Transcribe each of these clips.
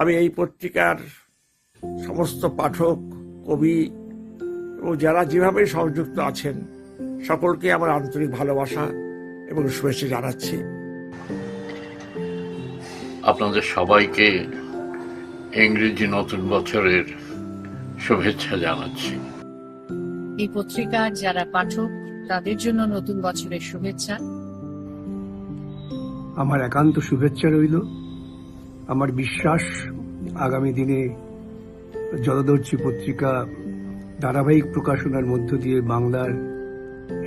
আমি এই পত্রিকার সমস্ত পাঠক, কবি এবং যারা যেভাবে সংযুক্ত আছেন সকলকে আমার আন্তরিক ভালোবাসা এবং শুভেচ্ছা জানাচ্ছি। আপনাদের সবাইকে ইংরেজি নতুন বছরের শুভেচ্ছা জানাচ্ছি। এই পত্রিকার যারা পাঠক তাদের জন্য নতুন বছরের শুভেচ্ছা। আমার একান্ত শুভেচ্ছা রইল। আমার বিশ্বাস আগামী দিনে জলদর্শী পত্রিকা ধারাবাহিক প্রকাশনার মধ্য দিয়ে বাংলার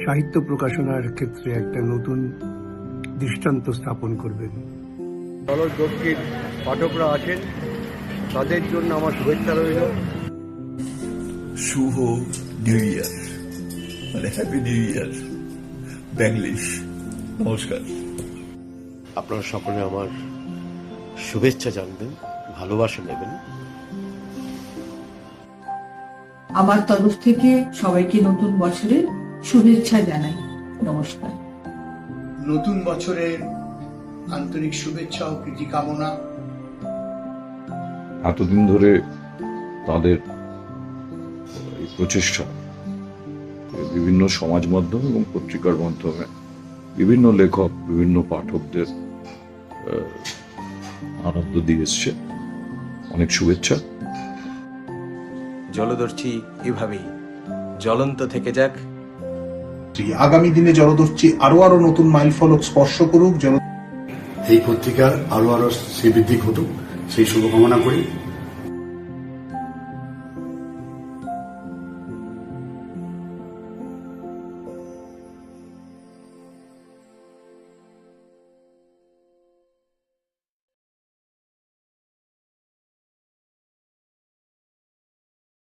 সাহিত্য প্রকাশনার ক্ষেত্রে একটা নতুন দৃষ্টান্ত স্থাপন করবেন। জলদর্শীর পাঠকরা আছেন, তাদের জন্য আমার শুভেচ্ছা রইল। শুভ নিউ ইয়ার, মানে হ্যাপি নিউ ইয়ার ব্যাংলিশ। নমস্কার। আপনারা সকলে আমার শুভেচ্ছা জানবেন, ভালোবাসা নেবেন। আমার তরফ থেকে সবাইকে নতুন বছরের শুভেচ্ছা জানাই। নমস্কার। নতুন বছরের আন্তরিক শুভেচ্ছা ও প্রীতি কামনা। এতদিন ধরে তাদের এই প্রচেষ্টা বিভিন্ন সমাজ মাধ্যম এবং পত্রিকার মাধ্যমে বিভিন্ন লেখক, বিভিন্ন পাঠকদের আনন্দ দিয়ে এসছে। অনেক শুভেচ্ছা। জলদর্শী এভাবেই জ্বলন্ত থেকে যাক। আগামী দিনে জলদর্শী আরো নতুন মাইলফলক স্পর্শ করুক। এই পত্রিকার আরো শ্রীবৃদ্ধি ঘটুক সেই শুভকামনা করি।